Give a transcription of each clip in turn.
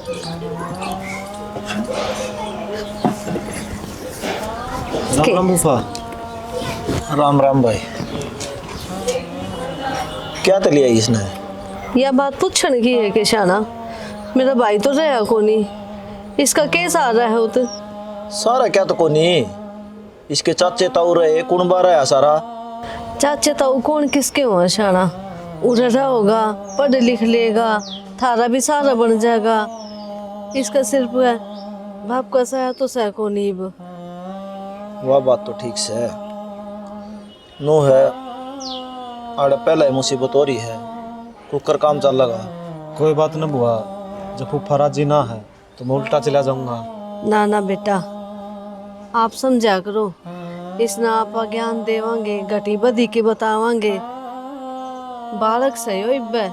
राम राम फूफा। राम राम भाई। क्या तो लिया इसने? यह बात पूछने की है कि शाना मेरा भाई तो रहा को नहीं, इसका केस आ रहा है उत सारा क्या तो को नहीं, इसके चाचे ताऊ रहे कौन बारा है सारा। चाचे ताऊ कौन किसके हुआ शाना, उड़ा होगा, पढ़ लिख लेगा, थारा भी सारा बन जाएगा। इसका सिर्फ बाप का सहा तो सह को नहीं। वह बात तो ठीक से है, नो है आड़े पहले मुसीबत हो रही है, कुकर काम चल लगा। कोई बात न बुआ, जब फूफा राजी ना है तो मैं उल्टा चला जाऊंगा। ना ना बेटा, आप समझा करो, इसने आप ज्ञान देवांगे, घटी बदी के बतावांगे। बालक सही हो इब्बे,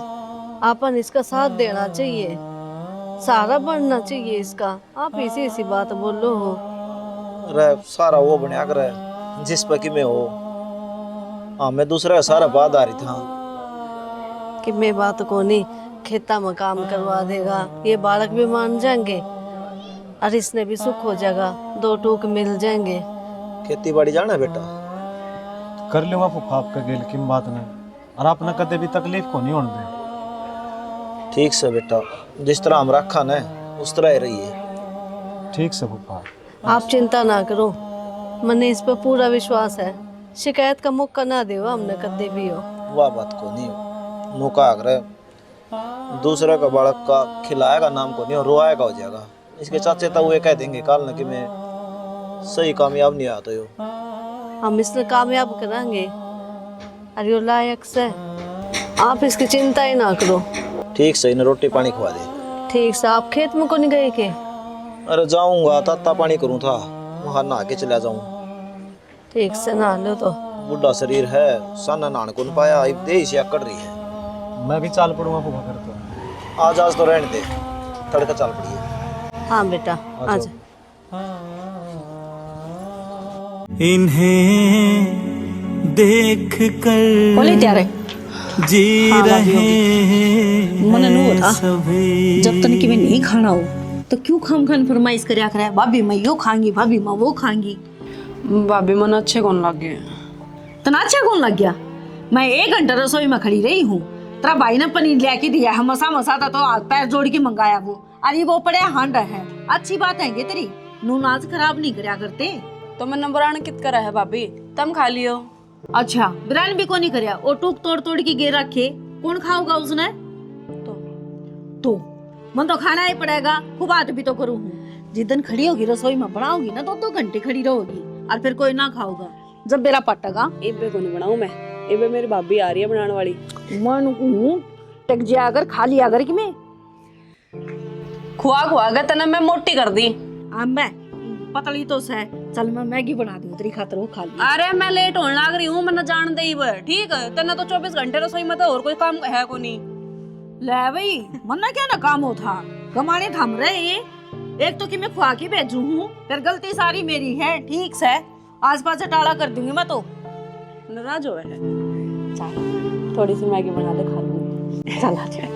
आपन इसका साथ देना चाहिए, सारा बनना चाहिए इसका। आप ऐसी बात बोलो हो। अरे सारा वो बनिया कर जिस पर कि मैं हो। हाँ मैं दूसरा सारा बाद आ रही था कि मैं बात को नहीं, खेता में काम करवा देगा, ये बालक भी मान जाएंगे और इसने भी सुख हो जाएगा, दो टूक मिल जाएंगे। खेती बाड़ी जाना है बेटा? कर लूंगा फूफा आपका गेल की बात नहीं, और आपने कदे भी तकलीफ को नहीं होने दे। ठीक से बेटा, जिस तरह हम रखा न उस तरह ही रही है। ठीक से फूफा। आप चिंता ना करो, मने इस पर पूरा विश्वास है, शिकायत का मौका ना दे हमने कदे भी हो। वह बात को नहीं, मौका अगर दूसरे का बालक का खिलाएगा नाम को नहीं और रोआएगा हो जाएगा। इसके चाचे तो वो कह देंगे काल न कि मैं सही कामयाब नहीं आता हो। हम इसने कामयाब करांगे, अरे लायक से आप इसकी चिंता ही ना करो। ठीक से इन्हें रोटी पानी खवा दे। ठीक से। आप खेत में को नहीं गए के? अरे जाऊंगा, ताता पानी करूँ था, वहाँ नहा के चला जाऊँ। ठीक से नहा लो। तो बुढ़ा शरीर है, साना नहान को नहीं पाया, अब दे से अकड़ रही है। मैं भी चाल पड़ूंगा फूफा कर तो। आज तो रहने दे, तड़का चाल पड़ी है। हाँ बेटा आज। इन्हें देख कर बोले त्यारे जी रहे मन नु था सभी। जब तक कि मैं नहीं खाना हो तो क्यों खाम खान फरमाइश करया करे, भाभी मैं यो खांगी, भाभी मैं वो खांगी। भाभी मन अच्छे कौन लगे? तना अच्छा कौन लग गया? मैं 1 घंटा रसोई में खड़ी रही हूँ, तेरा भाई ने पनीर लेके दिया है, मसा मसा था तो हाथ पैर जोड़ के मंगाया वो, अरे वो पड़े हांड है। अच्छी बात है ये तेरी, नून आज खराब नहीं करया करते। तो मैं नंबरान कित करा है भाभी, तुम खा लियो। अच्छा बिरान भी को नहीं करया, और टूक तोड़ तोड़ के गे रखे, कौन खाओगा उसने? तो मन तो खाना ही पड़ेगा, खूब बात भी तो करूँ। जिस दिन खड़ी होगी रसोई में बनाओगी ना तो 2 घंटे खड़ी रहोगी और फिर कोई ना खाओगा, जब मेरा पटेगा। एबे को नहीं बनाऊं मैं, एबे मेरी भाभी आ रही है बनाने वाली। मन को टक जा अगर खा लिया अगर कि मैं खुआ गए तने मैं मोटी कर दी। मैं पतली तो से, चल मैं मैगी बना दूं तेरी खातिर, वो खा लिया। अरे मैं लेट होने लग रही हूँ, मैं जान दे ही ठीक है, तने तो 24 घंटे रसोई में तो और कोई काम है को नहीं। ले भाई मन्ना क्या ना काम हो था, कमाने थम रहे। एक तो कि मैं खुआ के भेजू हूँ, फिर गलती सारी मेरी है। ठीक से आस पास से टाला कर दूंगी मैं तो। नाराज हो है, चल थोड़ी सी मैगी बना दे, खा लूंगी। चल आ जा।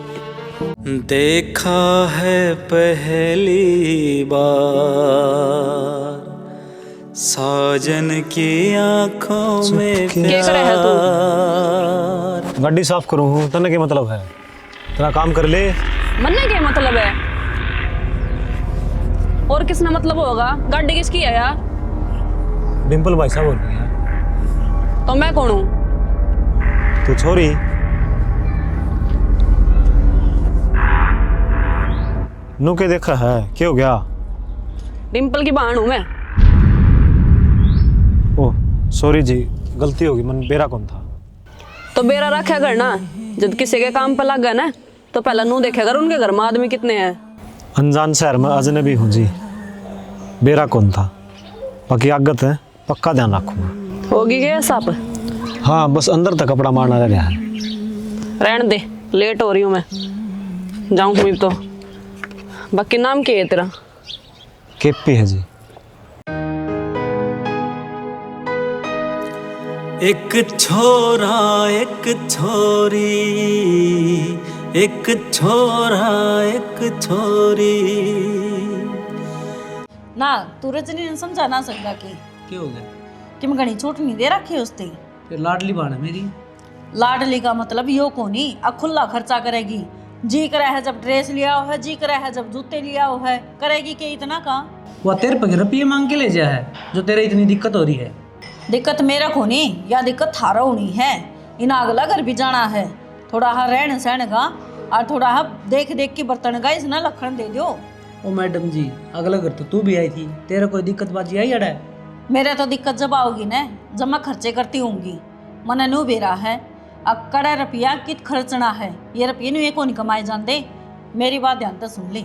देखा है पहली बार साजन की आंखों में प्यार। गड्डी साफ करूँ हूँ तने के मतलब है, तेरा काम कर ले। मन्ने क्या मतलब है? और किसना मतलब होगा? गाड़ी किसकी है यार? डिम्पल भाई साहब बोल रही है। तो मैं कौन हूँ? तू छोरी। नू के देखा है, क्या हो गया? डिम्पल की बहन हूँ मैं। ओह सॉरी जी, गलती होगी, मन बेरा कौन था। तो बेरा रखा करना, जब किसी के काम पे लग गया ना तो पहला नू देखा कर उनके घर में आदमी कितने हैं। अनजान शहर में अजनबी हूँ जी, बेरा कौन था, बाकी आगत है पक्का ध्यान रखूंगा। होगी क्या साप? हाँ बस अंदर तक कपड़ा मारना रह गया है। रहने दे, लेट हो रही हूँ मैं, जाऊँ तुम्हें तो। बाकी नाम क्या है तेरा? केपी है जी। एक छोरा एक छोरी एक छोरा एक छोरी। ना तू रजनी ने समझा ना सकता कि क्या हो गया? मैं घनी छूट नहीं दे रखी उसते। फिर लाडली बाण है मेरी। लाडली का मतलब यो को नहीं, अब खुला खर्चा करेगी। जी करे है जब ड्रेस लिया हो है, जी करे है जब जूते लिया हो है, करेगी कि इतना का? वो तेरे पे रुपये मांग के ले जा है जो तेरे इतनी दिक्कत हो रही है। दिक्कत मेरा को नहीं या दिक्कत थारा होनी है। इन अगला घर भी जाना है, थोड़ा हा रहन सहन का और थोड़ा हा देख देख के बर्तन का इसना लखन दे दो। ओ मैडम जी, अगला घर तो तू भी आई थी, तेरा कोई दिक्कत बाजी आई अड़ा? मेरे तो दिक्कत जब आओगी ना जब मैं खर्चे करती होंगी। मन नु बेरा है अब कड़ा रुपया कित खर्चना है, ये रुपये नु को नहीं कमाए जाते। मेरी बात ध्यान से सुन ले,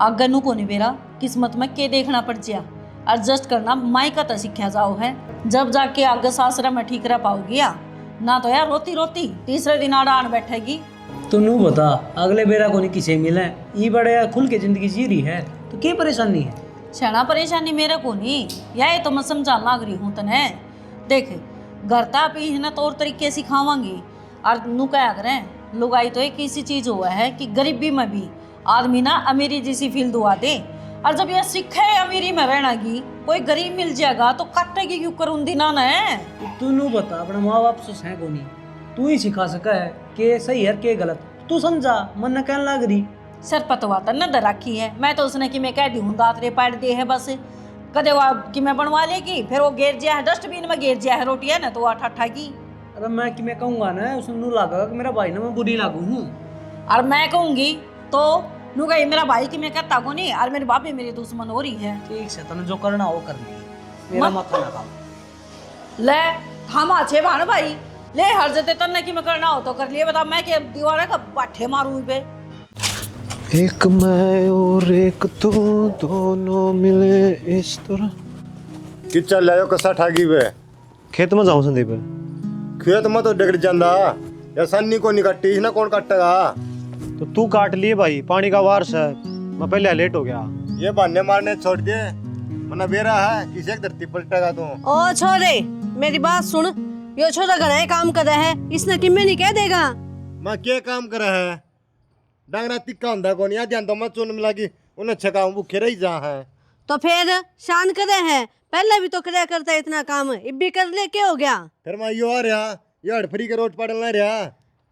आगे नु को नहीं बेरा किस्मत में के देखना पड़ जा, एडजस्ट करना माई का तो सीखा जाओ है। जब जाके आगे सासरा में ठीक रह पाओगी ना तो यार रोती रोती तीसरे दिन आड़ बैठेगी। तू नू बता, अगले बेरा को नहीं किसे मिले, ये बड़े खुल के जिंदगी जी रही है तो क्या परेशानी है? छना परेशानी मेरे को नहीं, यह तो मैं समझा लाग रही हूँ तने। देख घरता भी है ना तौर तरीके सिखावांगी और नू क्या करें लुगाई तो एक ऐसी चीज हुआ है कि गरीबी में भी आदमी ना अमीरी जैसी फील दुआ दे। और जब यह सीखे अमीरी में रहना की कोई गरीब मिल जाएगा तो काटेगी क्यों करूँ दिना न है। तू नू बता, अपने माँ बाप से है को नहीं, तू ही सिखा सका है के सही है के गलत, तू समझा मन न कहने लग रही। सर पतवा तो न रखी है, मैं तो उसने कि मैं कह दी हूँ दातरे पाट दे है बस, कदे वो कि मैं बनवा लेगी फिर वो गिर जाए डस्टबिन में गिर जाए रोटी है ना तो वो ठट्ठा की। अरे मैं कि मैं कहूँगा ना उसने नू लगा कि मेरा भाई ना मैं बुरी लागू हूँ, और मैं कहूँगी तो नू गई मेरा भाई की मैं कहता को नहीं और मेरी भाभी मेरी दुश्मन हो रही है। ठीक से तने जो करना वो कर ली, मेरा माथा ना खाओ। ले हम अच्छे भान भाई ले हर जते तन्ने की मैं करना हो तो कर लिए, बता मैं कि दीवार का बाठे मारूं पे। एक मैं और एक तू दोनों मिले इस तरह। कि चल आयो कसा ठागी वे खेत में जाऊं संदीप। खेत में तो डगर जांदा या सन्नी को नहीं कट्टी ना कौन कट्टेगा? तो तू काट लिए भाई, पानी का वारस है, मैं पहले लेट हो गया। ये बहाने मारने छोड़ दे, मना बेरा है किसी एक धरती पलटेगा तू। ओ छोरे मेरी बात सुन, यो छोरा घना काम कर रहा है, इसने किम्मे नहीं कह देगा। मैं क्या काम कर रहा है? डांगरा तिक्का हुंदा कोनी आ ध्यान तो मैं चुन मिला की उन्हें छकाऊं भूखे रही जा है। तो फिर शान करे है, पहले भी तो करे करता है इतना काम, अब भी कर ले क्या हो गया? फिर मैं यो आ रहा ये हड़फरी के रोट पड़न ना रहा।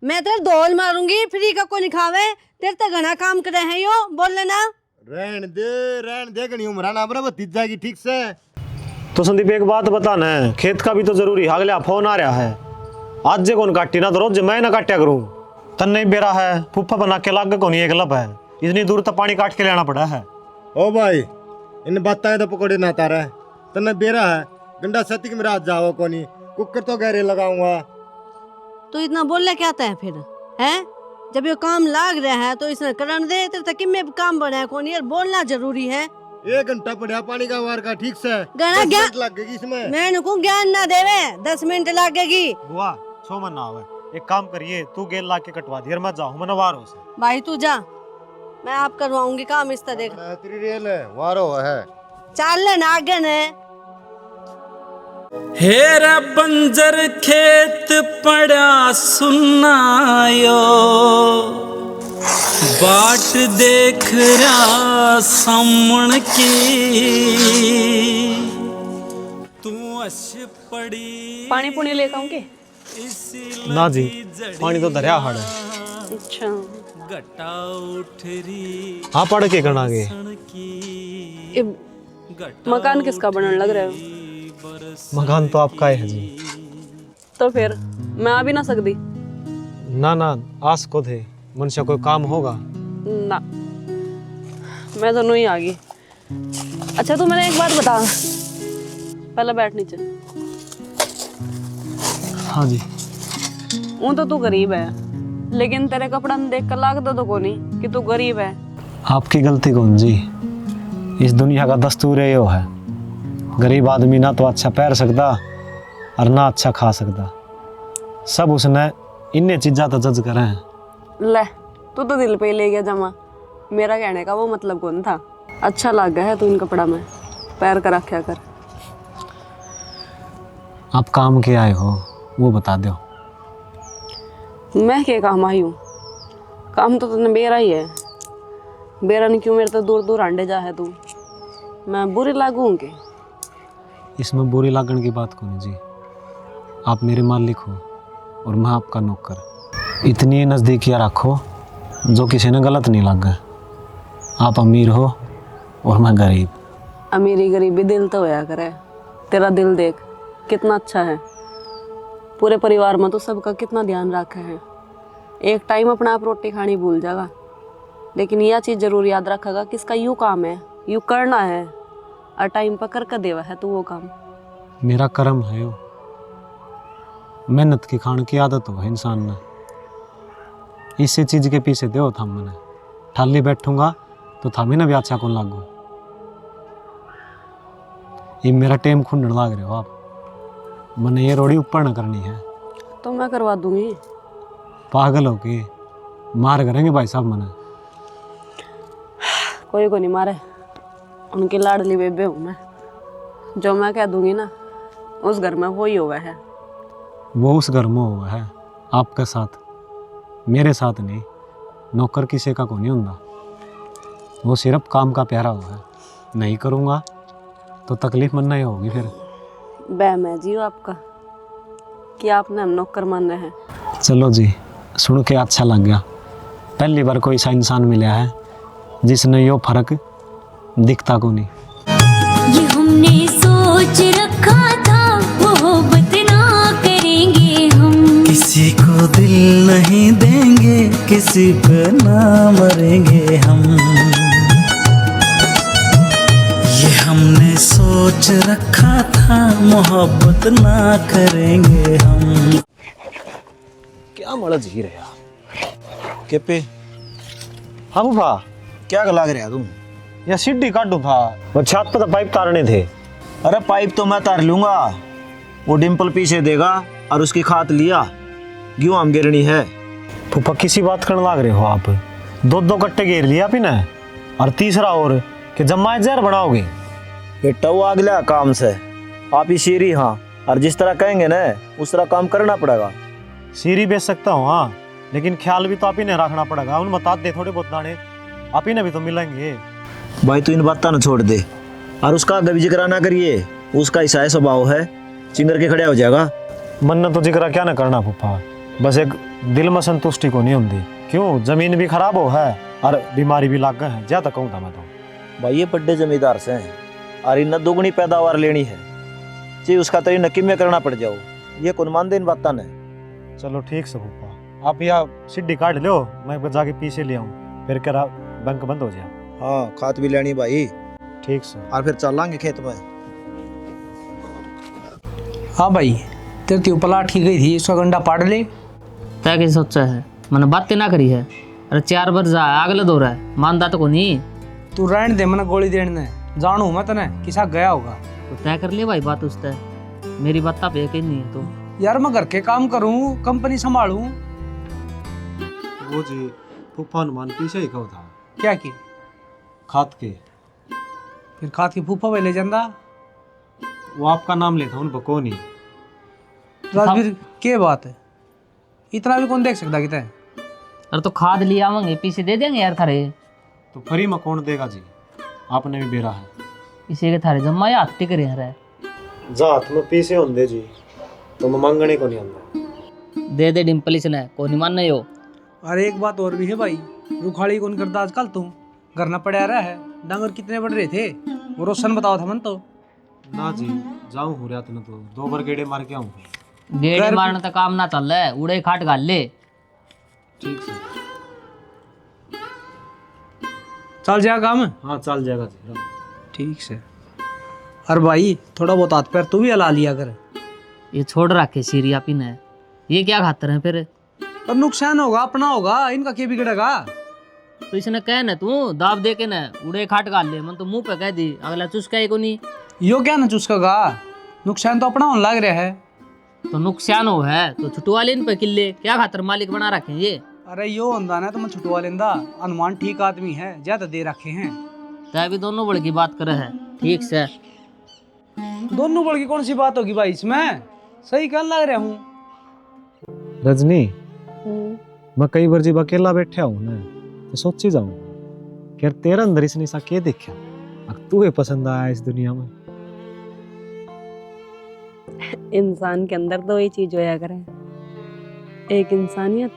मैं तेरे धोल मारूंगी, फ्री का को नहीं खावे, तेरे तो घना काम करे है यो, बोल लेना। रहन दे गनी उम्र ना बराबर तीज जाएगी ठीक से। तो संदीप एक बात बताना है, खेत का भी तो जरूरी है, अगला फोन आ रहा है, आज जे कौन काटी ना तो रोज मैं ना काटा करूं। तन नहीं बेरा है फुफ्फा बना के लाग को नहीं एक लब है, इतनी दूर तक पानी काट के लेना पड़ा है। ओ भाई इन बातें तो पकड़े ना तारा तन्ने बेरा है गंडा सती के मेरा हाथ जाओ कोनी कुकर तो गहरे लगाऊंगा। तो इतना बोलने क्या आता है फिर है? जब ये काम लाग रहा है तो इसने करण दे, तेरे तक किम्मे काम बना है कौन यार, बोलना जरूरी है। 1 घंटा पड़ा पानी का वार का ठीक से गाना 10 क्या मिनट लगेगी इसमें। मैं नुकू ज्ञान ना देवे, 10 मिनट लगेगी। बुआ छो मन ना आवे, एक काम करिए तू गेल ला के कटवा दिया, मैं जाऊं मैं नवार हो से। भाई तू जा, मैं आप करवाऊंगी काम, इस तरह देख। तेरी रेल है वारो है चल लेना आगे ने। हेरा बंजर खेत पड़ा सुनायो, बाट देख रहा सामण की, तू अश पड़ी पानी पुनी लेकर आऊं के? ना जी पानी तो दरिया हड़ है। अच्छा गटा उठरी आप पढ़ के करना आगे। ये मकान किसका बनने लग रहा है? मकान तो आपका है जी। तो फिर मैं आ भी ना सकती? ना ना आस को थे मनुष्य कोई काम होगा ना, मैं तो नहीं आ गई। अच्छा तू मैंने एक बात बता, पहले बैठ नीचे। हाँ जी। वो तो तू गरीब है, लेकिन तेरे कपड़ा देख कर लागता तो को नहीं कि तू गरीब है। आपकी गलती कौन जी, इस दुनिया का दस्तूर है यो है, गरीब आदमी ना तो अच्छा पैर सकता और ना अच्छा खा सकता, सब उसने इन्ने चीज़ा तो जज करे हैं। ले तू तो दिल पे ही ले गया जमा, मेरा कहने का वो मतलब कौन था। अच्छा लग गया है तू इन कपड़ा में, पैर का रखा कर। आप काम के आए हो वो बता दो। मैं क्या काम आई हूँ? काम तो तुमने बेरा ही है। बेरा नहीं क्यों मेरे तो दूर दूर आंडे जा है तू। मैं बुरी लागू के। इसमें बुरी लागण की बात कौन जी। आप मेरे मालिक हो और मैं आपका नौकर। इतनी नज़दीकियाँ रखो जो किसी ने गलत नहीं लगे। आप अमीर हो और मैं गरीब। अमीरी गरीबी दिल तो होया करे। तेरा दिल देख कितना अच्छा है। पूरे परिवार में तो सबका कितना ध्यान रखा है। एक टाइम अपना आप रोटी खानी भूल जाएगा, लेकिन यह चीज़ जरूर याद रखेगा कि इसका यूँ काम है, यूँ करना है और टाइम पर करके देवा है तो वो काम। मेरा कर्म है वो। मेहनत की खाने की आदत हो इंसान ने। इसी चीज़ के पीछे दे था मैंने। ठाली बैठूंगा तो थामी ना भी अच्छा कौन लागू। ये मेरा टेम खुंडन लाग रहे हो आप। मैंने ये रोड़ी ऊपर न करनी है तो मैं करवा दूंगी। पागल हो के मार करेंगे भाई साहब। मैंने कोई को नहीं मारे। उनकी लाडली बेबे हूँ मैं। जो मैं कह दूंगी ना उस घर में वही हुआ है। वो उस घर में हुआ है आपके साथ, मेरे साथ नहीं। नौकर किसी का को नहीं होता। वो सिर्फ काम का प्यारा हुआ है। नहीं करूँगा तो तकलीफ मनना ही होगी फिर। बहम है जी आपका कि आपने हम नौकर मान रहे हैं। चलो जी, सुन के अच्छा लग गया। पहली बार कोई सा इंसान मिला है जिसने यो फर्क दिखता को नहीं। ये हमने सोच रखा था मोहब्बत ना करेंगे हम। किसी को दिल नहीं देंगे, किसी पे ना मरेंगे हम। ये हमने सोच रखा था मोहब्बत ना करेंगे हम। क्या मड़ा जी रहे यार के पे। हाँ बुफा, क्या लाग रहा तुम? या सीढ़ी काटू था। वो छत पर तो पाइप तारने थे। अरे पाइप तो मैं तार लूंगा। वो डिम्पल पीछे देगा और उसकी खात लिया क्यों हम गिरनी है। फूफा किसी बात करने लाग रहे हो आप। दो दो कट्टे घेर लिया पी ना, और तीसरा और कि जम्मा जहर बनाओगे। ये टव आ गया काम से। आप ही सीरी हाँ, और जिस तरह कहेंगे ना उस तरह काम करना पड़ेगा। सीरी बेच सकता हूँ हाँ, लेकिन ख्याल भी तो आप ही ने रखना पड़ेगा। उन बता दे थोड़े बहुत दाने आप ही ने भी तो मिलेंगे। भाई तू इन बातों न छोड़ दे और उसका आगे भी जिक्र ना करिए। उसका ऐसा है स्वभाव है, चिंगर के खड़ा हो जाएगा। मन ने तो जिक्र क्या ना करना फूफा, बस एक दिल में संतुष्टि को नहीं होती। क्यों, जमीन भी खराब हो है और बीमारी भी लाग गए हैं। ज्यादा कहूँ था मैं तो। भाई ये बड़े जमींदार से हैं और इन दोगुनी पैदावार लेनी है जी। उसका तो इन किमें करना पड़ जाओ। ये कौन मान दे इन बातों ने। चलो ठीक से फूफा, आप यहाँ सीढ़ी काट लो, मैं जाके पीछे ले आऊँ। फिर क्या बैंक बंद हो जाए। हाँ खाद भी लेनी भाई। ठीक से। और फिर चलांगे खेत में। हाँ भाई, तेरे त्यो प्लाट की गई थी, उसका गंडा पाड़ ले। तय कैसे सोचा है, मैंने बातें ना करी है। अरे 4 बार जा अगले दो रहा है, मानदा तो को नहीं। तू रहने दे, मैंने गोली देने जानू मैं तने किसा गया होगा। तो तय कर ले भाई बात उस तय। मेरी बात पे यकीन नहीं है तो। यार मैं घर के काम करूँ, कंपनी संभालूं। वो जी फूफा हनुमान पीछे ही कहो था। क्या की? खाद के। फिर खाद की फूफा पे ले जांदा। वो आपका नाम लेता उन बको नहीं। राजवीर क्या बात है, इतना भी कौन देख सकता कितना है? अरे तो खाद ले आवेंगे, पीछे दे देंगे यार थारे। तो फ्री में कौन देगा जी, आपने भी बेरा है। इसी के थारे जम्मा या हत्ते करे हरे। जात में पीछे होंदे जी, तो मैं मांगने को नहीं आंदा। दे दे डिम्पलिस ने को नहीं मानना यो। अरे एक बात और भी है भाई, रुखाड़ी कौन करता आजकल। तुम घर ना पड़ा रहा है। डांगर कितने बढ़ रहे थे वो रोशन बताओ था मन तो। ना जी जाऊं हो रहा था ना, तो 2 बार गेड़े मार के आऊं। गेड़ी मारने तक काम ना चल रहा है, उड़े खाट गाल ले। ठीक से। चल जाएगा काम। हाँ चल जाएगा जी। ठीक से। अरे भाई थोड़ा बहुत हाथ पैर तू भी हिला लिया कर। ये छोड़ रखे सीरिया पी ने, ये क्या खातर है फिर। पर नुकसान होगा अपना होगा, इनका क्या बिगड़ेगा। तो इसने कह ना तू दाब दे के ना उड़े खाट गाल ले। मन तो मुंह पे कह दी, अगला चुस्का ही को नहीं। यो क्या ना चुस्केगा, नुकसान तो अपना होने लग रहा है। तो नुकसान हो है तो छुटवा ले इन पे किले, क्या खातर मालिक बना रखे ये। अरे यो होंदा ना तो मैं छुटवा लेंदा। अनुमान ठीक आदमी है, ज्यादा दे रखे हैं। तय भी दोनों बड़ की बात करे है। ठीक से। दोनों बड़ की कौन सी बात होगी भाई इसमें, सही कहने लग रहा हूँ। रजनी, मैं कई बार जब अकेला बैठा हूँ ना तो सोची जाऊँ कि यार तेरा अंदर इसने सा क्या देखा, तू ही पसंद आया इस दुनिया में। इंसान के अंदर दो ही चीज होया करे, एक इंसानियत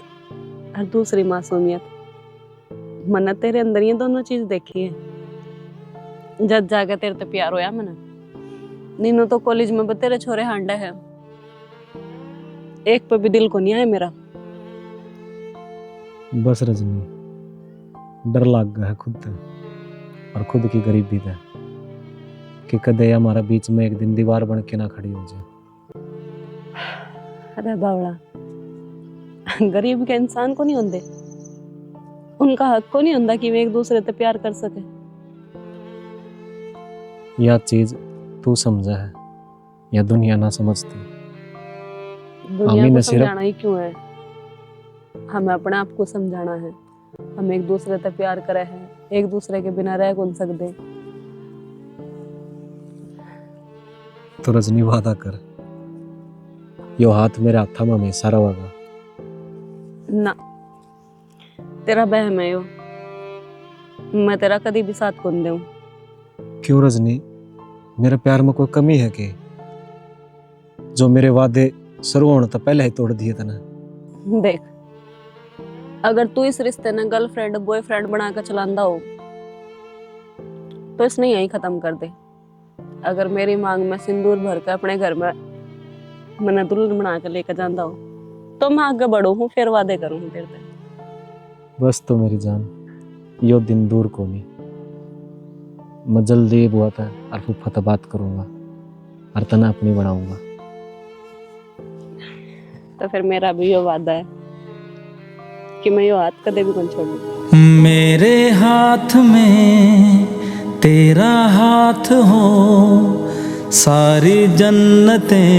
और दूसरी मासूमियत। मैंने तेरे अंदर ये दोनों चीज देखी है। जब जाके तेरे तो प्यार होया मैंने। नीनू तो कॉलेज में तेरे छोरे हांडे है, एक पे भी दिल को नहीं आया मेरा। बस रजनी, डर लग गया है खुद से और खुद की गरीबी से कि कदे हमारा बीच में एक दिन दीवार बन के ना खड़ी हो जाए। अरे बावड़ा, गरीब के इंसान को नहीं होंगे, उनका हक को नहीं होता कि वे एक दूसरे से प्यार कर सके। यह चीज तू समझा है या दुनिया ना समझती? दुनिया आमीन को सिर्फ- समझाना ही क्यों है, हमें अपने आप को समझाना है। हम एक दूसरे से प्यार करे हैं, एक दूसरे के बिना रह कौन सकते। तो रजनी वादा कर, यो हाथ मेरे हाथा में हमेशा रहेगा। ना, तेरा बहम है यो, मैं तेरा कभी भी साथ कौन दूं। क्यों रजनी, मेरे प्यार में कोई कमी है कि जो मेरे वादे शुरू होने तो पहले ही तोड़ दिए तने? देख, अगर तू इस रिश्ते ने गर्लफ्रेंड बॉयफ्रेंड बनाकर चलांदा हो तो इसने यही खत्म कर दे। अगर मेरी मांग में सिंदूर भर कर अपने घर में मैंने दुल्हन बना कर लेकर जाता हो तो मैं आगे बढ़ू हूँ, फिर वादे करूँ तेरे से। बस तो मेरी जान, यो दिन दूर को नहीं। मैं जल्दी बुआ था और फूफा तो बात करूंगा और तना अपनी बढ़ाऊंगा। तो फिर मेरा भी यो वादा है कि मैं यो हाथ कदे भी कौन छोड़ू। मेरे हाथ में तेरा हाथ हो, सारी जन्नतें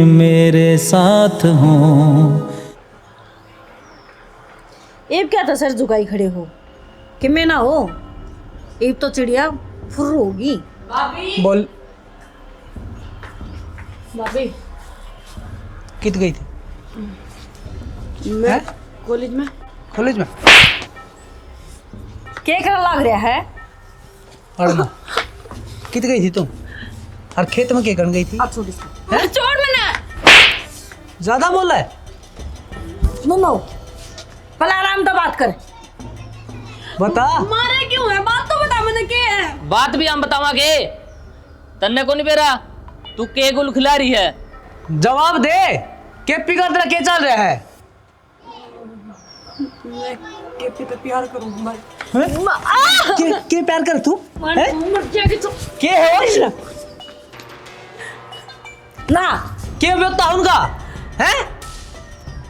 मेरे साथ हो। एब क्या था सर झुकाई खड़े हो कि मैं ना हो, एब तो चिड़िया फुर्र होगी। बोल, भाभी कित गई थी? मैं कॉलेज में कॉलेज में क्या करने लग रहा है? पढ़ना। कित गई थी तुम? और खेत में क्या करने गई थी? अब छोड़ इसको, छोड़ मैंने। ज्यादा बोल रहा है। नो पहले आराम से बात कर। बता। मारे क्यों है, बात तो बता मैंने क्या है। बात भी हम बतावांगे, तन्ने को नहीं बेरा, तू के गुल खिला रही है? जवाब दे, के पिघल तेरा क्या चल रहा है? मैं केपी पे प्यार करूंगा। के प्यार कर तू? हैं? मर जाएगी तू। के है? ना के व्यक्ता उनका? हैं?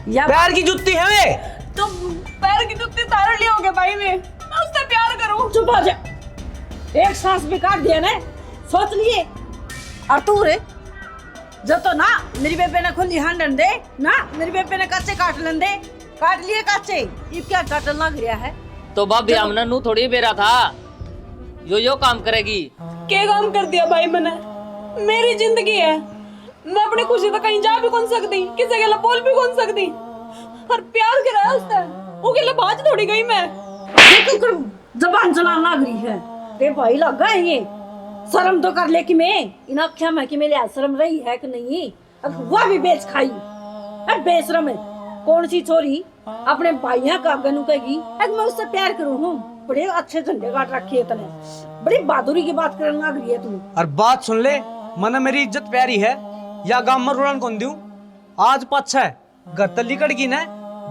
या पैर की जुत्ती है वे? तुम पैर की जुत्ती तार लिए होगे भाई, मैं उससे प्यार करूं। चुप हो जा, एक सांस भी काट दिया ना, सोच लिए। और तू रे जब तो ना मेरी बेबे ने खुली हांडन दे ना, मेरी बेबे ने कच्चे काट लन दे, काट लिए कच्चे, ये क्या काटन लग रहा है? तो भाभी हमने नू थोड़ी बेरा था, यो काम करेगी। क्या काम कर दिया भाई मैंने? मेरी जिंदगी है, मैं अपनी खुशी तो कहीं जा भी कौन सकती, किसी के लिए बोल भी कौन सकती। और प्यार कराया उसने, वो के लिए बाज थोड़ी गई मैं। देखो कर जबान चलाने लग रही है, ते भाई लग गए ये। शर्म तो कर ले कि मैं इन अख्या में कि मेरे शर्म रही है कि नहीं। अब वह भी बेच खाई, अब बेशरम है। कौन सी छोरी अपने भाइयों का गनु कहेगी अब मैं उससे प्यार करूं हूँ। बड़े अच्छे झंडे काट रखे है तने, बड़ी बहादुरी की बात करने लग रही है तू। और बात सुन ले, मने मेरी इज्जत प्यारी है या गांव में रुड़न कौन दूं? आज पछ है घर तली कट गई ना,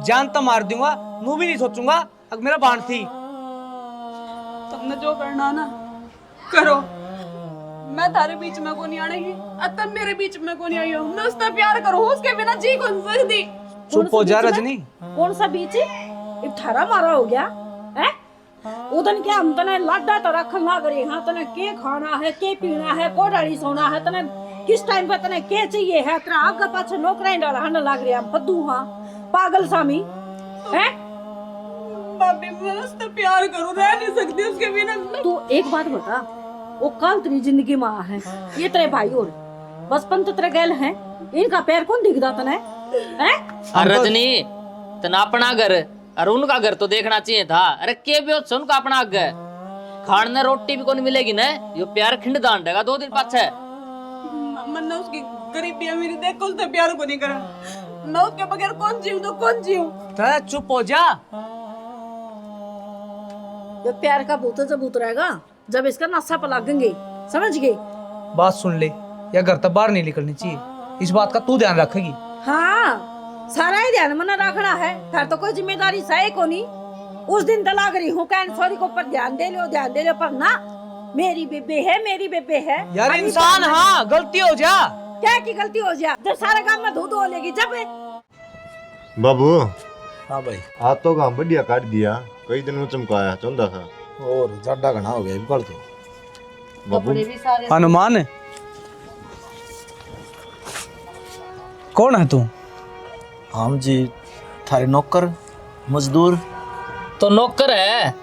जान तो मार दूंगा, नू भी नहीं सोचूंगा। अब मेरा बाण थी। तुमने जो करना ना करो, मैं तारे बीच में को नहीं आनेगी, तुम मेरे बीच में को नहीं आई हो। मैं उससे प्यार करूं, उसके बिना जी कौन सकती। चुप हो जा रजनी। कौन सा बीच अब थारा मारा हो गया है? उदन क्या हम तने लाडा तो रखन लग रहे हैं, तने के खाना है, के पीना है, कोडाड़ी सोना है, तने किस टाइम पे तने के चाहिए है। तेरा आगे पाछे नौकरां डाला हन लग रहे हैं फद्दू। हां पागल सामी है। भाभी मैं उससे प्यार करूं, रह नहीं सकती उसके बिना। तू एक बात बता, वो कल तेरी जिंदगी में है, ये तेरे भाई और बचपन तो तेरे गैल है, इनका पैर कौन दिखदा तने है? रजनी तना अपना घर और उनका घर तो देखना चाहिए था। अरे के भी हो उनका अपना आगे खाने रोटी भी कौन मिलेगी न, यो प्यार खिंड दान देगा 2 दिन पाछे। मैंने उसकी गरीबी मेरी देख को उसने प्यार को नहीं करा, मैं उसके बगैर कौन जीऊं तो कौन जीऊं। तो चुप हो जा। ये प्यार का भूत जब उतरेगा जब इसका नशा पर लगेंगे, समझ गई? बात सुन ले, या घर तक बाहर नहीं निकलनी चाहिए, इस बात का तू ध्यान रखेगी। हाँ, सारा ही ध्यान मना रखना है, फिर तो कोई जिम्मेदारी सही को नहीं। उस दिन तलाक रही हूँ कहन सॉरी को पर ध्यान दे लो पर ना, मेरी बेबे है, मेरी बेबे है। यार अरे इंसान, हाँ गलती हो जा। क्या की गलती हो जा जब सारा काम में धो धो लेगी जब। बाबू हाँ भाई। आज तो काम बढ़िया काट दिया, कई दिन में चमकाया चंदा था। और ज्यादा घना हो गया कर दो बाबू। कपड़े भी सारे हनुमान कौन है तू? हम जी थारे नौकर मजदूर। तो नौकर है,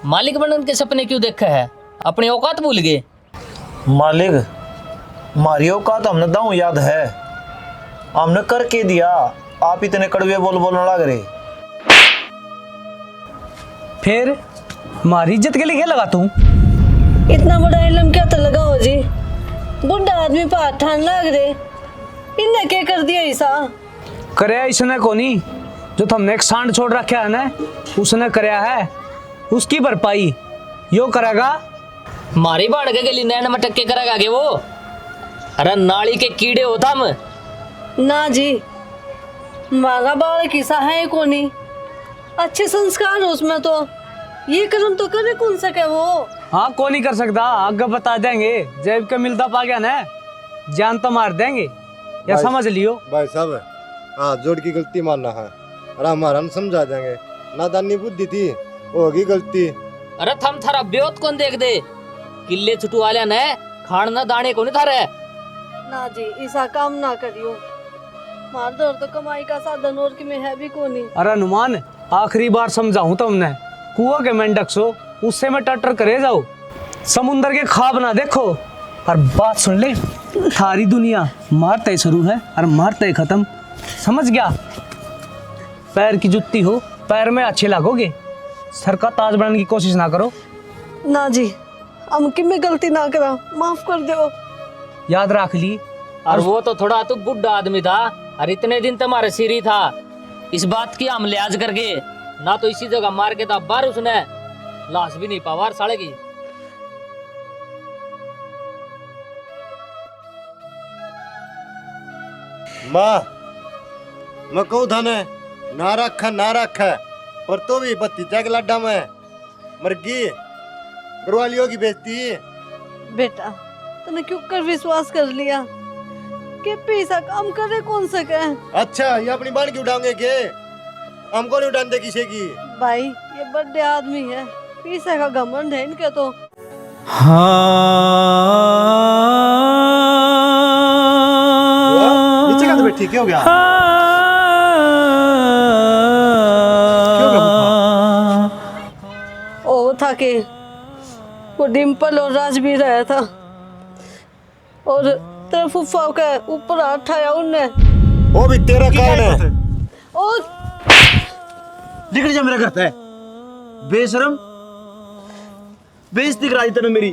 मालिक बनने के सपने क्यों देखा है? अपनी औकात भूल गए। मालिक मारी औकात हमने दाऊं याद है, हमने करके दिया, आप इतने कड़वे बोलने लग रहे। फिर हमारी इज्जत के लिए क्या लगा तू? इतना बड़ा इलम क्या तो लगा हो जी, बुढ़ा आदमी पर हाथ ठान लग रहे, इनने क्या कर दिया ऐसा? करे इसने को नहीं, जो तुमने एक सांड छोड़ रखा है ना, उसने कराया है, उसकी भरपाई यो करेगा। मारी बाढ़ के गली नैन मटक के करेगा के वो? अरे नाली के कीड़े होता हम। ना जी, मारा बाल किसा है को नहीं, अच्छे संस्कार हो उसमें, तो ये कर्म तो करे कौन सके वो। हाँ कौन नहीं कर सकता, आगे बता देंगे, जेब के मिलता पा गया ना जान तो मार देंगे, या भाई- समझ लियो। भाई साहब हाथ जोड़ की गलती मानना है और हमारा हम समझा देंगे, नादानी बुद्धि थी होगी गलती। अरे थम थारा ब्योत कौन देख दे, किले छुटू वाले ने खान ना दाने को नहीं थारे। ना जी, ऐसा काम ना करियो, मार दो तो कमाई का साधन और कि में है भी को नहीं। अरे हनुमान आखिरी बार समझाऊं तुमने, कुआ के मेंढक सो उससे मैं टटर करे जाओ, समुंदर के ख्वाब ना देखो। और बात सुन ले, थारी दुनिया मारते ही शुरू है और मारते ही खत्म, समझ गया? पैर की जुत्ती हो, पैर में अच्छे लागोगे, सर का ताज बनाने की कोशिश ना करो। ना जी, हम कि में गलती ना करा, माफ कर दो। याद रख ली। और वो तो थोड़ा तो बुढ़ा आदमी था, और इतने दिन तुम्हारे सिर ही था, इस बात की हम लिहाज करके ना तो इसी जगह मार के था बार, उसने लाश भी नहीं पावार साले की। माँ मैं कहूँ था ना रखा और तो भी भतीजा के लाडा में मरगी करवा लियो की बेइज्जती। बेटा तूने क्यों कर विश्वास कर लिया कि पैसा काम करे कौन सके? अच्छा ये अपनी बाण की उठाओगे के, हमको नहीं उठाते किसी की। भाई ये बड़े आदमी है, पैसा का घमंड है इनके तो। नीचे का तो बैठी क्या हो गया? ओ था कि वो डिम्पल और राज भी रहा था और तेरा फुफा के ऊपर हाथ उठाया उनने। वो भी तेरा कारण है। और निकल जा मेरा घर से, बेशरम, बेइज्जती कराई तूने मेरी।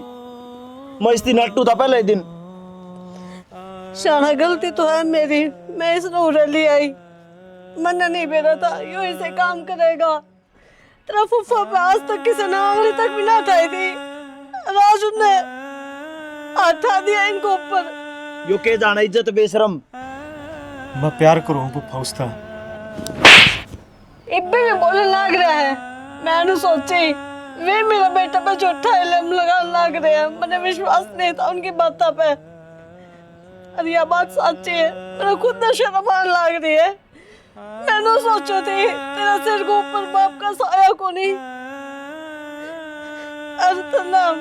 मैं इस दिन नट्टू था पहले दिन। शाना गलती तो है मेरी, मैं इस नूरे ले आई, मन नहीं बेरा था यो ऐसे काम करेगा। तेरा फुफा पे आज तक किसी ने आंगली तक भी ना उठाई थी, राज ने हटा दिया इनको ऊपर। यो के जाना इज्जत बेशरम। मैं प्यार करूँ फुफा उसका। इब्बे भी बोलने लग रहा है, मैंने सोची वे मेरा बेटा पे झूठा इल्म लगाने लग रहे हैं, मैंने विश्वास नहीं था उनकी बातों पे। अरे यह बात सच्ची है, मेरा खुद न शर्म आने लग रही है। मैंने सोचो थी तेरा सिर को ऊपर बाप का साया को नहीं, अर्थ नाम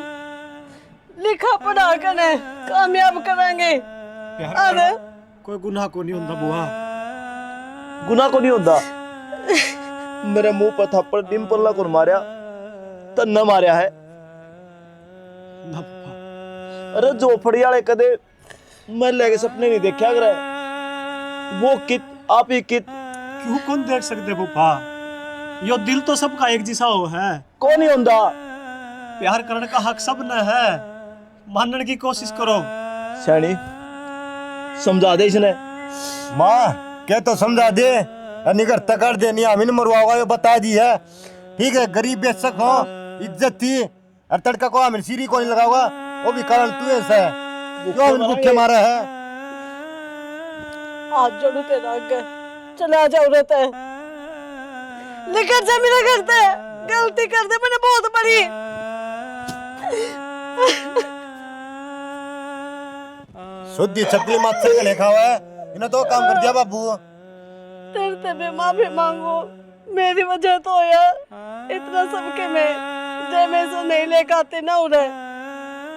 लिखा पढ़ा कर कामयाब करेंगे। अरे कोई गुनाह को नहीं होता बुआ, गुनाह को नहीं होता। मेरे मुंह पर थप्पड़ डिम्पल को मारिया तो न मारिया है। ना फुफा। अरे जोफड़ी वाले कदे मैं लेके सपने नहीं देखा कर, वो कित आप ही कित क्यों कौन देख सकते फूफा, यो दिल तो सबका एक जैसा हो है। कौन नहीं होंदा? प्यार करने का हक सब न है, मानने की कोशिश करो। सैनी समझा दे इसने। माँ क्या तो समझा दे, निकर तकड़ दे, नहीं हमें मरवाओगा ये बता दी है। ठीक है, गरीब बेशक हो, इज्जत थी, और तड़का को हमें सीरी को नहीं लगाओगा, वो भी कारण तू ऐसा है, क्यों हमें भूखे मारा है। हाथ जोड़ू तेरा आगे, चला जाओ रहता है, लेकर जा मेरा करता है, गलती कर दे मैंने बहुत बड़ी। शुद्धि छपली मात से लिखा हुआ है, इन्हें तो काम कर दिया बाबू। तेरे से भी माफी मांगो, मेरी वजह तो यार इतना सबके में जय में से नहीं लेकर आते ना उन्हें,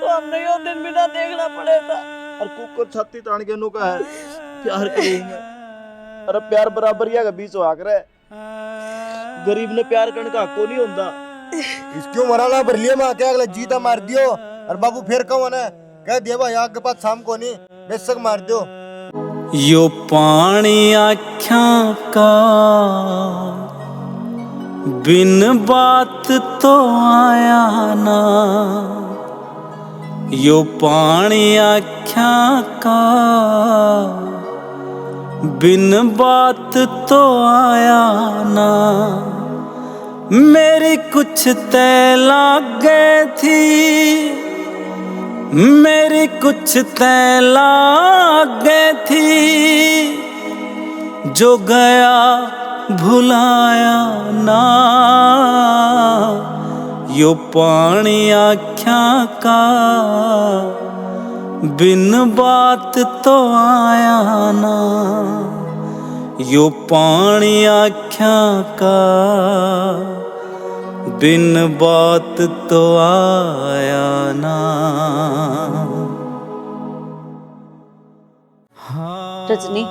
तो हमने यो दिन भी ना देखना पड़े था। और कुकर छाती तान के नु का है प्यार करूंगा। अरे प्यार बराबर या बीच हो आकर गरीब ने प्यार करने का हक को नहीं होता। इसक्यों मराना भर लिया माँ, क्या अगले जीता मार दियो, और बाबू फिर कहो ना कह दिया भाई आग के पास शाम को नहीं बेशक मार दो। यो पानी आँखों का बिन बात तो आया ना, यो पानी आँखों का बिन बात तो आया ना, मेरी कुछ तय लागे थी, मेरी कुछ तय लागे थी, जो गया भुलाया ना, यो पानी आँखों का बिन बात तो आया ना, यो पानी आँखों का बिन बात तो आया ना। रजनी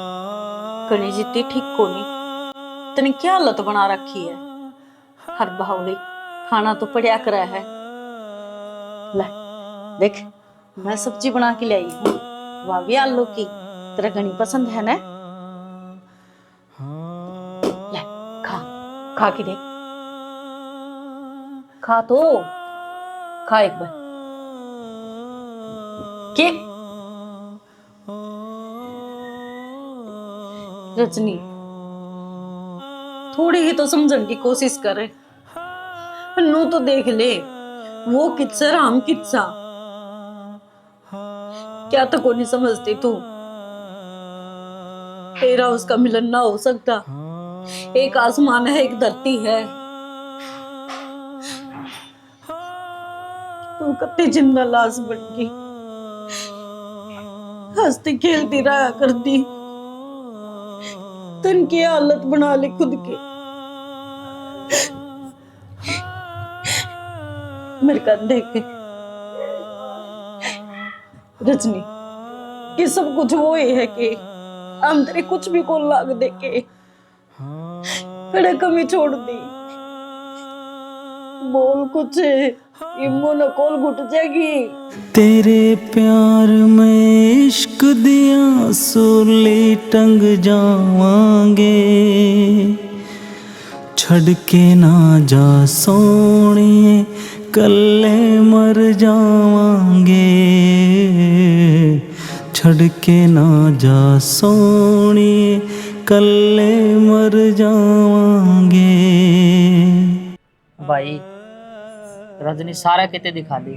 कनी जितनी ठीक को नहीं, तने क्या हालत बना रखी है, हर बावली खाना तो पड़िया करा है। ले देख मैं सब्जी बना के लाई हूँ, वह भी आलू की, तेरा घनी पसंद है ना, ले खा, खा के देख, खा तो खा एक बार के। रजनी थोड़ी ही तो समझने की कोशिश करे, नू तो देख ले, वो किस्सा राम किस्सा क्या तो को नहीं समझती तू, तेरा उसका मिलन ना हो सकता, एक आसमान है एक धरती है, तू कत्ती जिंदा लाश बन गई, हंसती खेलती रहा करती, तन की हालत बना ले खुद के। मेरे का देख रजनी, कि सब कुछ वो ही है कि हम तेरे कुछ भी को लाग दे के फिर कमी छोड़ दी, बोल कुछ इमो न कोल घुट जाएगी। तेरे प्यार में इश्क दिया सोले टंग जावांगे, छड़ के ना जा सोनिए कल्ले मर जावांगे, छड़ के ना जा सोनिए कल्ले मर जावांगे। भाई रजनी सारा किते दिखा दी,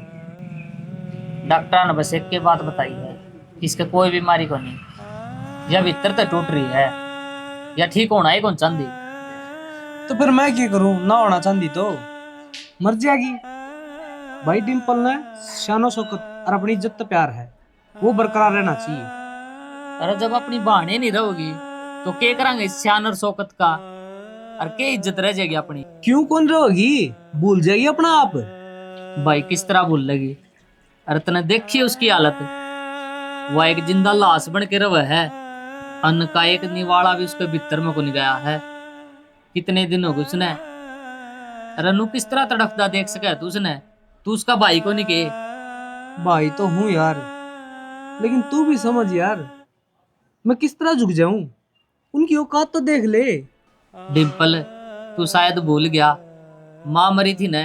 डॉक्टर ने बस एक के बात बताई है, इसके कोई बीमारी को नहीं, या भीतर तो टूट रही है, या ठीक होना ही कौन चाहती। तो फिर मैं क्या करूं, ना होना चाहती तो मर जाएगी। भाई डिम्पल ने शानो शौकत और अपनी इज्जत तो प्यार है, वो बरकरार रहना चाहिए। अरे जब अपनी बहाने नहीं रहोगी तो क्या करेंगे इस शान और शौकत का, और क्या इज्जत रह जाएगी अपनी। क्यों कौन रहोगी, भूल जाएगी अपना आप। भाई किस तरह भूल लगी, अरे तने देखी उसकी हालत, वह एक जिंदा लाश बन के रवा है, अन्न का एक निवाला भी उसके भीतर में को नहीं गया है, कितने दिन हो गए उसने। अरे नू किस तरह तड़पता देख सके तू उसने, तू उसका भाई को नहीं कहे। भाई तो हूँ यार, लेकिन तू भी समझ यार, मैं किस तरह झुक जाऊं, उनकी औकात तो देख ले। डिम्पल तू शायद भूल गया, माँ मरी थी न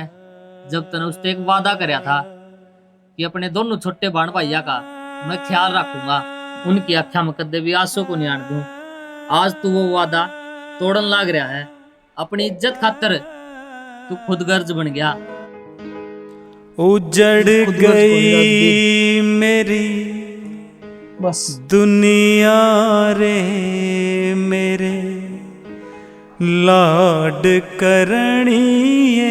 जब तने उससे एक वादा करया था कि अपने दोनों छोटे बहन भैया का मैं ख्याल रखूंगा, उनकी आँखों में कदे भी आंसू को नहीं आने दूं। आज तू वो वादा तोड़न लाग रहा है। अपनी इज्जत खातर तू खुद गर्ज बन गया। उजड़ गई मेरी बस दुनिया रे मेरे लाड करनिए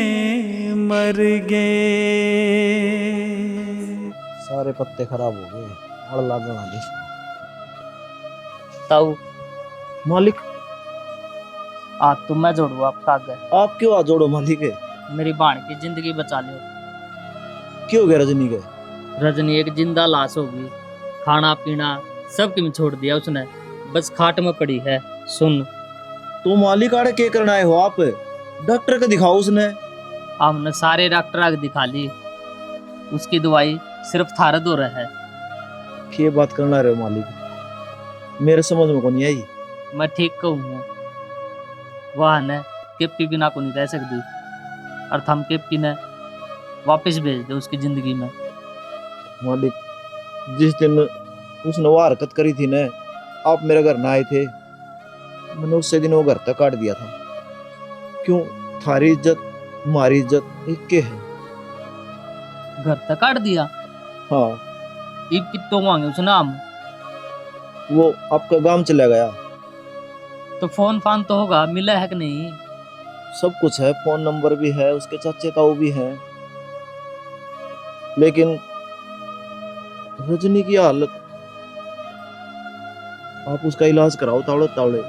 मर गए। सारे पत्ते खराब हो गए, आड़ लागण वाली। ताऊ मालिक आज तुम मैं जोड़ू आपका आगे, आप क्यों आ जोड़ो मालिक? मेरी बहन की जिंदगी बचा लियो। क्यों गए रजनी गए? रजनी एक जिंदा लाश होगी, खाना पीना सब किम छोड़ दिया उसने, बस खाट में पड़ी है। सुन तो मालिक आड़े के करना है हो आप? डॉक्टर को दिखाओ उसने। हमने सारे डॉक्टर आगे दिखा ली, उसकी दवाई सिर्फ थारा दो रहा है। के बात करना रहे हो मालिक? मेरे समझ में को नहीं आई। मैं ठीक कहूँ वह न केपी बिना को नहीं रह सकती, और हम केपी ने वापस भेज दे उसकी जिंदगी में। मालिक जिस दिन उसने वो हरकत करी थी ना, आप मेरे घर ना आए थे, मैंने उससे दिन वो घर तक काट दिया था। क्यों? थारी इज्जत हमारी इज्जत एक के है। घर तक काट दिया? हाँ, ईब कितो मांगे उसने हम? वो आपका गांव चला गया। तो फोन फान तो होगा, मिला है कि नहीं? सब कुछ है, फोन नंबर भी है, उसके चाचे ताऊ भी हैं, लेकिन रजनी की हालत, आप उसका इलाज कराओ तावड़े तावड़े।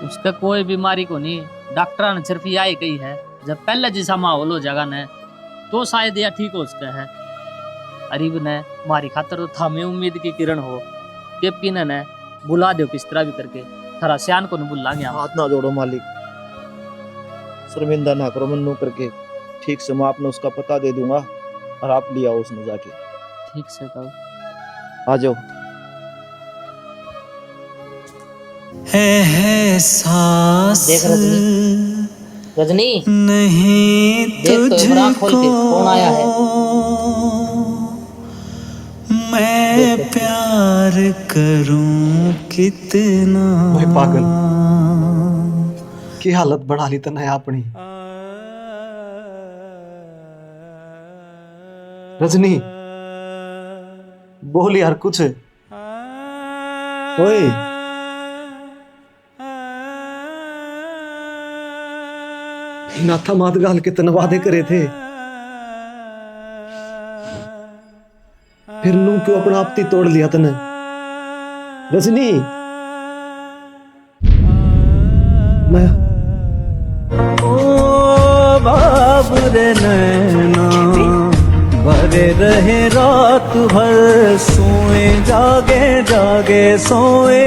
उसका कोई बीमारी को नहीं, डॉक्टर ने सिर्फ यही कही है जब पहले जैसा माहौल हो जाएगा न तो शायद यह ठीक हो सकता है। अरीब ने मारी खातर तो था में उम्मीद की किरण हो, केपी ने बुला दो किस तरह भी करके, थरा सियान को न बुला गया। हाथ ना जोड़ो मालिक, शर्मिंदा ना करो मन्नू करके। ठीक से मैं आपने उसका पता दे दूंगा और आप ले आओ उसने जाके। ठीक से कहो। आ जाओ। है सांस देख रजनी नहीं देख तो इमरान खोल के कौन आया है। मैं प्यार करूं कितना। भाई पागल की हालत बढ़ा ली तने अपनी। रजनी बोल यार कुछ। ओए नाथा मात गाल के तन वादे करे थे, फिर नू क्यों अपना आपती तोड़ लिया तने? रजनी मैं ओ बाबरे नैना भरे रहे रात भर, सोए जागे जागे सोए,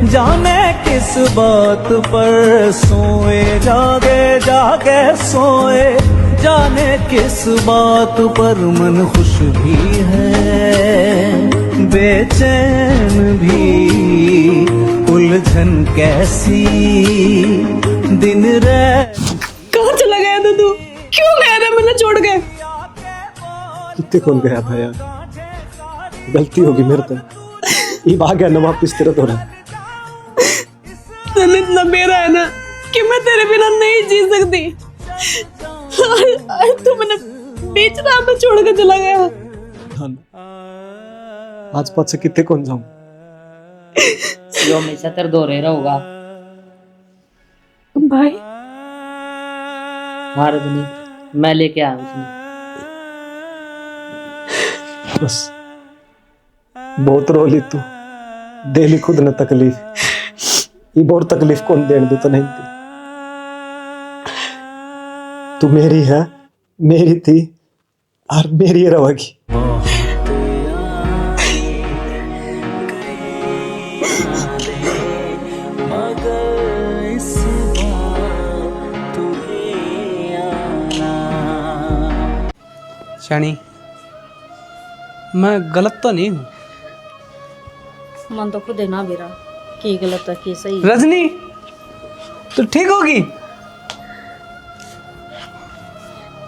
जाने किस बात पर सोए जागे जागे सोए, जाने किस बात पर। मन खुश भी है बेचैन भी, उलझन कैसी दिन रे। कहाँ चला गया था तू? क्यों गया था मैंने छोड़ के? कितने कौन गया था यार, गलती होगी मेरे तो। ये आ गया ना वापिस तेरा तो रहा। तन इतना मेरा है ना कि मैं तेरे बिना नहीं जी सकती। तू मैंने बीच राह में छोड़ के चला गया। आज पास से कितने कौन जाऊं? यो हमेशा तेरे दो रह होगा। भाई हाँ रजनी, मैं लेके आया उसने। बस बहुत रोली तू, दे ली खुद ने तकलीफ। ये बहुत तकलीफ कौन देने दे तो नहीं थी। तू मेरी है, मेरी थी और मेरी रहेगी। शनि मैं गलत तो नहीं हूँ? मन तो खुद है ना बेरा, की गलत है की सही। रजनी तो ठीक होगी।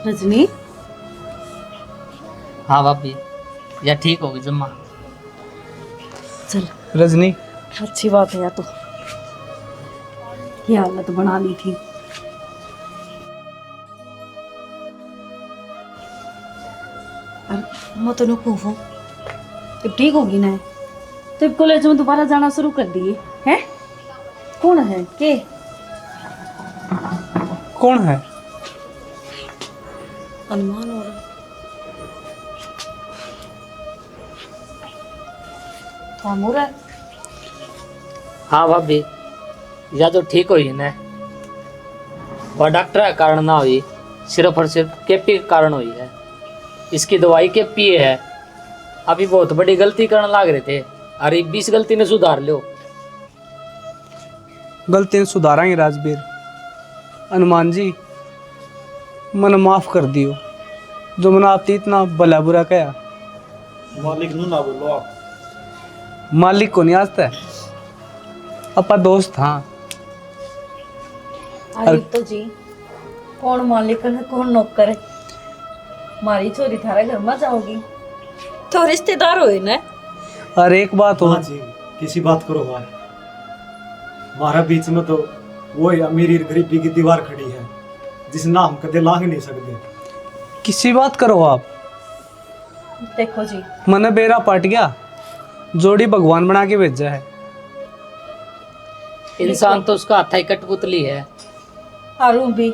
रजनी हाँ भाभी, या ठीक होगी जम्मा। चल, रजनी अच्छी बात है। या तो ये हालत बना ली थी। मैं तो नको हूँ, अब ठीक होगी ना। तो कॉलेज में दोबारा जाना शुरू कर दिए हैं? कौन है के? कौन है? अनुमान हो रहा है। हो रहा है। हाँ भाभी, या तो ठीक हुई ना, वह डॉक्टर का कारण ना हुई, सिर्फ और सिर्फ केपी के कारण हुई है। इसकी दवाई केपी है। अभी बहुत बड़ी गलती करने लग रहे थे, अरे 20 गलती ने सुधार लो। गलती सुधारेंगे राजवीर। हनुमान जी मन माफ कर दियो, जो मैंने आपने इतना भला बुरा कहा। मालिक नू ना बोलो आप। मालिक को नहीं आता, अपा दोस्त। हाँ अरे तो जी, कौन मालिक है कौन नौकर है? मारी चोरी थारा घर में जाओगी तो रिश्तेदार हो ना। और एक बात हो, हाँ जी, किसी बात करो भाई, हमारा बीच में तो वो अमीरी गरीबी की दीवार खड़ी है जिस ना हम कदे लांग नहीं सकते। किसी बात करो आप। देखो जी, मन बेरा पट गया, जोड़ी भगवान बना के भेजा है। इंसान तो उसका हथाई कठपुतली है। हारू भी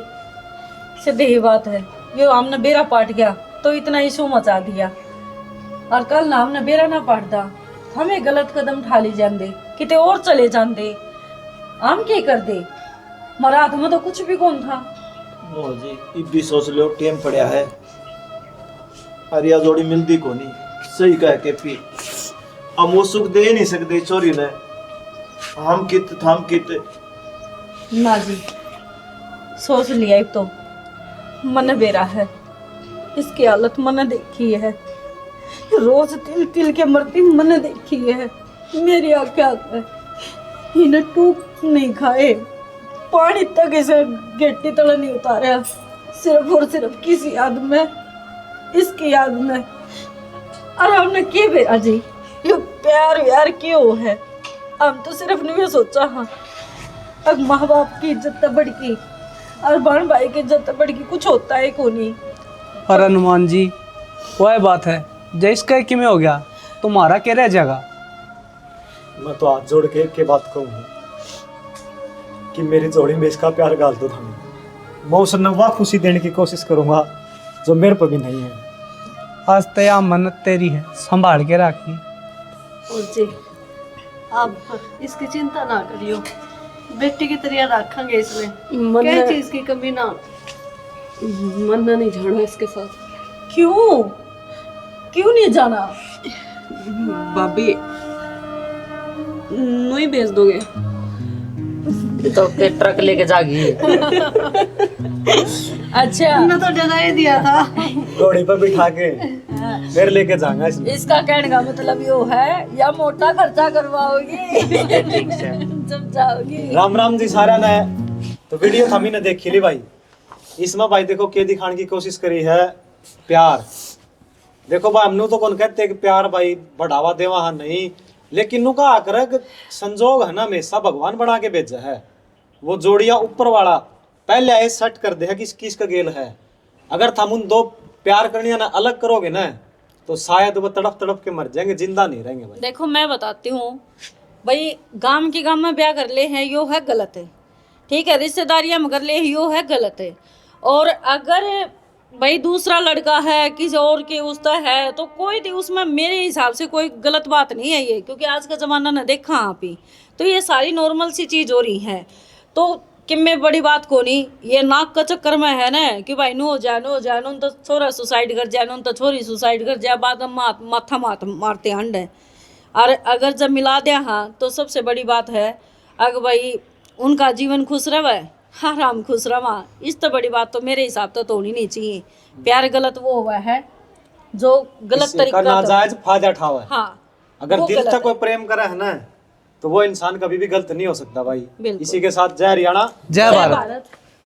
सीधी ही बात है। यो हमने बेरा पाट गया तो इतना इशू मचा दिया, और कल ना हमने बेरा ना पाटदा हमें गलत कदम उठा ली जाते, किते और चले जाते, हम क्या कर दे? हमारा हाथ में तो कुछ भी कौन था। ओ जी, इब भी सोच लो टेम पड़ा है। अरिया जोड़ी मिलती को नहीं, सही कह के पी। हम वो सुख दे ही नहीं सकते चोरी ने। हम कित थाम कित। ना जी, सोच लिया एक तो मन बेरा है, इसकी हालत मन देखी है, रोज तिल तिल के मरती मन देखी है। मेरी आंखें इन्हें टूक नहीं खाए, पानी तक इसे गेटी तले नहीं उतारा, सिर्फ और सिर्फ किसी याद में, इसकी याद में। और हमने क्या बेरा जी, ये प्यार यार क्यों है? हम तो सिर्फ नहीं सोचा। हाँ, अब माँ बाप की इज्जत बढ़ की और बहन भाई की इज्जत बढ़ की, कुछ होता है को नहीं। और हनुमान जी वह बात है, जैसे कि में हो गया तुम्हारा क्या रह जाएगा। मैं तो हाथ जोड़ के बात कहूँ कि मेरी जोड़ी में इसका प्यार गाल दो था। मैं उसे नवा खुशी देने की कोशिश करूंगा जो मेरे पर भी नहीं है। आज तया मन्नत तेरी है, संभाल के रखी। और जी, आप इसकी चिंता ना करियो, बेटी की तरह रखेंगे इसमें, क्या चीज की कमी ना। मन नहीं जाना इसके साथ। क्यों क्यों नहीं जाना? भाभी नहीं भेज दोगे? तो के ट्रक लेके जागी। अच्छा, हमने तो डरा ही दिया था। घोड़ी पर बिठा के फिर लेके जाऊंगा इसमें। इसका कहने का मतलब यो है या मोटा खर्चा करवाओगी ठीक से। जब जाओगी। राम राम जी सारा ने तो वीडियो थमी ने देखी ली भाई। इसमें भाई देखो क्या दिखाने की कोशिश करी है, प्यार। देखो भाई हमने तो कौन कहते कि प्यार भाई बढ़ावा देवा है नहीं, लेकिन नु का आकर संजोग है ना, हमेशा भगवान बना के भेजा है। वो जोड़ियां ऊपर वाला पहले आए सेट कर दे है किस किस का गेल है। अगर तुम उन दो प्यार करनिया ना अलग करोगे ना तो शायद वो तड़प तड़प के मर जाएंगे, जिंदा नहीं रहेंगे भाई। देखो मैं बताती हूँ भाई, गांव के गांव में ब्याह कर ले हैं यो है गलत है, ठीक है। रिश्तेदारियां में कर ले यो है गलत है। और अगर भाई दूसरा लड़का है किसी और के उसका है तो कोई भी उसमें मेरे हिसाब से कोई गलत बात नहीं है ये, क्योंकि आज का ज़माना ना देखा आप ही, तो ये सारी नॉर्मल सी चीज़ हो रही है। तो कि में बड़ी बात को नहीं, ये नाक का चक्कर में है ना कि भाई नो जाए नून तो छोरा सुसाइड कर जाए, नून तो छोरी सुसाइड कर जाए, बाद में माथा मारते हंड है। और अगर जब मिला दिया हाँ तो सबसे बड़ी बात है अगर भाई उनका जीवन खुश रहे, हाँ राम खुश रवा, इस तो बड़ी बात तो मेरे हिसाब तो होनी नहीं चाहिए। प्यार गलत वो हुआ है जो गलत तरीका नाजायज फायदा उठावा है। हाँ, अगर वो दिल गलत से है। कोई प्रेम करे है ना तो वो इंसान कभी भी गलत नहीं हो सकता भाई। बिल्कुल। इसी के साथ जय हरियाणा, जय भारत।